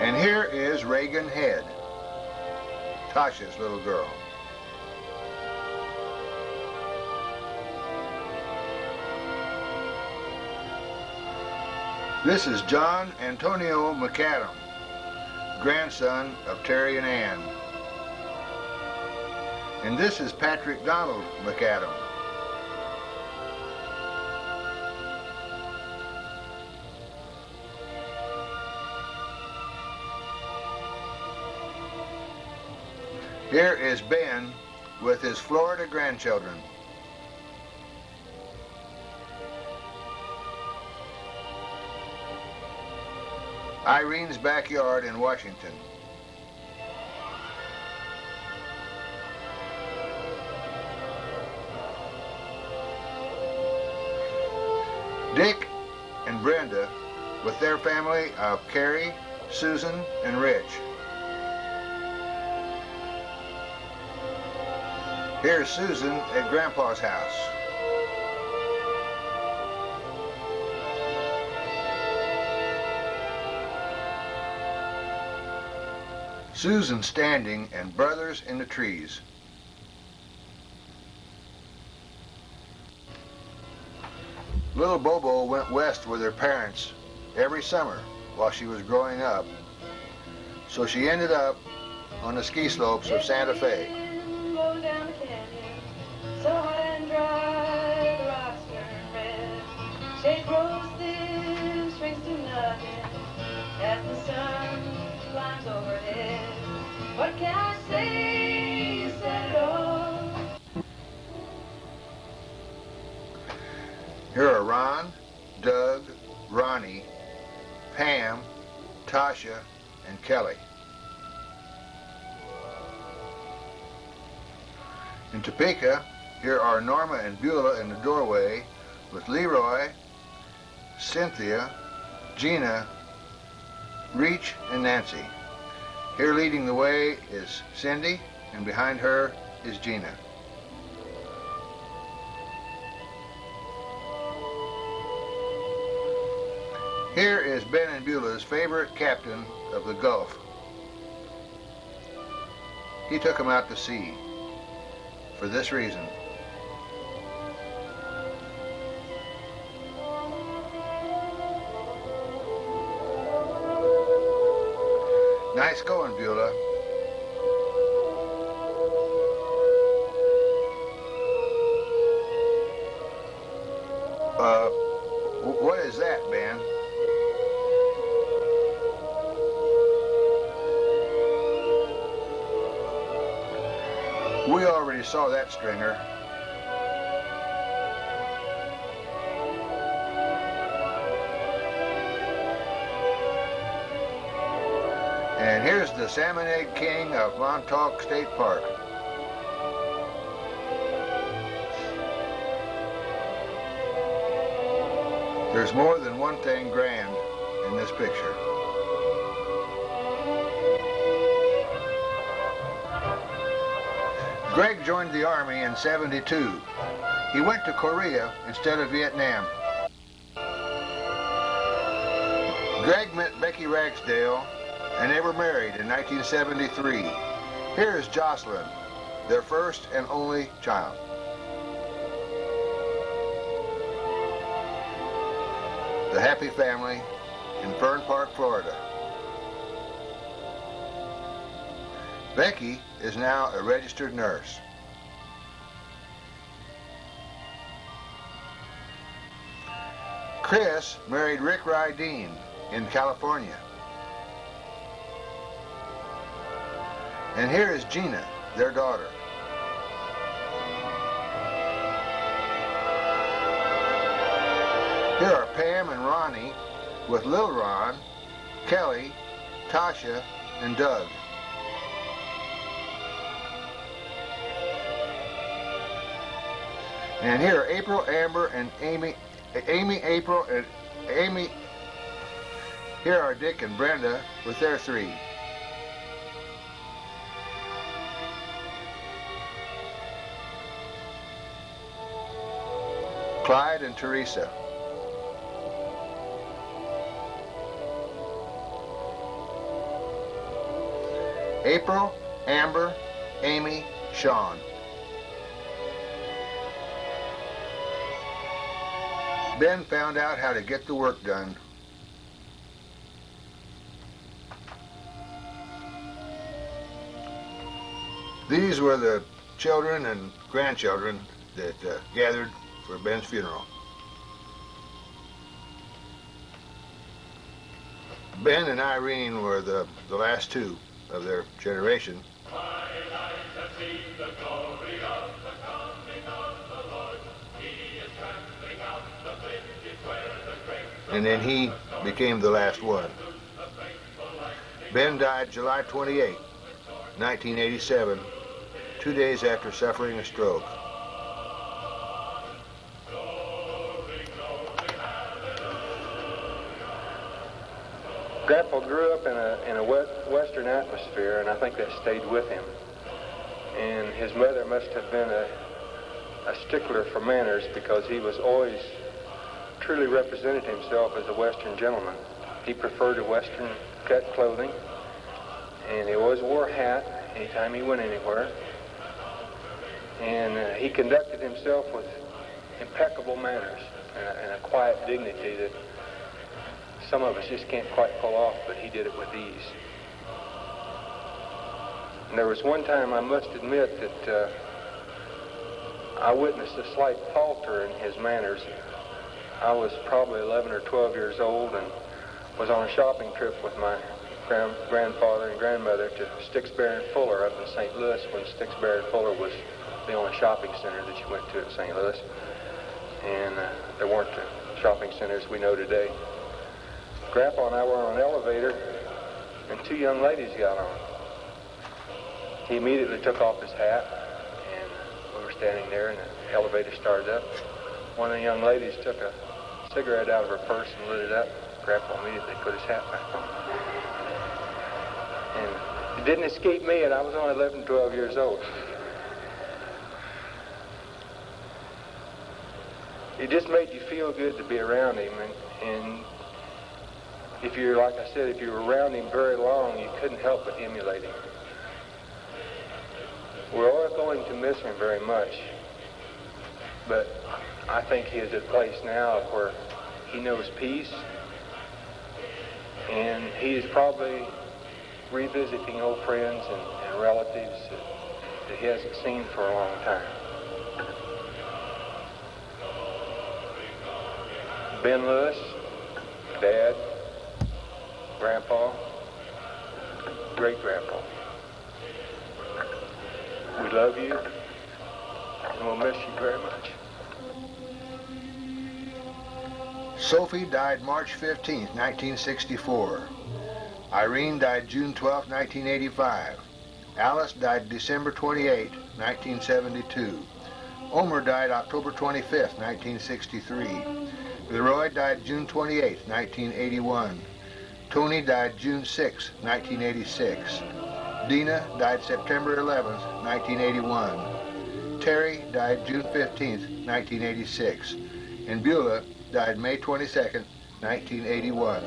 And here is Reagan Head, Tasha's little girl. This is John Antonio McAdam, grandson of Terry and Ann. And this is Patrick Donald McAdam. Here is Ben with his Florida grandchildren. Irene's backyard in Washington. Dick and Brenda with their family of Carrie, Susan, and Rich. Here's Susan at Grandpa's house. Susan standing and brothers in the trees. Little Bobo went west with her parents every summer while she was growing up. So she ended up on the ski slopes of Santa Fe. So hot and dry, the rocks turn red. Shade grows dim, shrinks to nothing as the sun climbs overhead. What can I say? You said it all. Here are Ron, Doug, Ronnie, Pam, Tasha, and Kelly. In Topeka, here are Norma and Beulah in the doorway with Leroy, Cynthia, Gina, Reach, and Nancy. Here leading the way is Cindy, and behind her is Gina. Here is Ben and Beulah's favorite captain of the Gulf. He took them out to sea for this reason. Nice going, Beulah. What is that, Ben? We already saw that stringer. And here's the Salmon Egg King of Montauk State Park. There's more than one thing grand in this picture. Greg joined the Army in '72. He went to Korea instead of Vietnam. Greg met Becky Ragsdale and they were married in 1973. Here is Jocelyn, their first and only child. The happy family in Fern Park, Florida. Becky is now a registered nurse. Chris married Rick Rydeen in California. And here is Gina, their daughter. Here are Pam and Ronnie with Lil Ron, Kelly, Tasha, and Doug. And here are April, Amber, and Amy, April, and Amy. Here are Dick and Brenda with their three. Clyde and Teresa. April, Amber, Amy, Sean. Ben found out how to get the work done. These were the children and grandchildren that gathered for Ben's funeral. Ben and Irene were the last two of their generation. And then he became the last one. Ben died July 28, 1987, 2 days after suffering a stroke. Grandpa grew up in a Western atmosphere, and I think that stayed with him. And his mother must have been a stickler for manners, because he was always truly represented himself as a Western gentleman. He preferred a Western cut clothing, and he always wore a hat anytime he went anywhere. And he conducted himself with impeccable manners and a quiet dignity that some of us just can't quite pull off, but he did it with ease. And there was one time, I must admit, that I witnessed a slight falter in his manners. I was probably 11 or 12 years old and was on a shopping trip with my grandfather and grandmother to Stixbury and Fuller up in St. Louis, when Stixbury and Fuller was the only shopping center that you went to at St. Louis. And there weren't the shopping centers we know today. Grandpa and I were on an elevator, and two young ladies got on. He immediately took off his hat, and we were standing there, and the elevator started up. One of the young ladies took a cigarette out of her purse and lit it up. Grandpa immediately put his hat back on. And it didn't escape me, and I was only 11, 12 years old. It just made you feel good to be around him, and if you're, like I said, if you were around him very long, you couldn't help but emulate him. We're all going to miss him very much, but I think he is at a place now where he knows peace, and he is probably revisiting old friends and relatives that he hasn't seen for a long time. Ben Lewis, Dad, Grandpa, great-grandpa, we love you, and we'll miss you very much. Sophie died March 15, 1964. Irene died June 12, 1985. Alice died December 28, 1972. Omer died October 25, 1963. Leroy died June 28, 1981. Tony died June 6, 1986. Dina died September 11, 1981. Terry died June 15, 1986. And Beulah died May 22, 1981.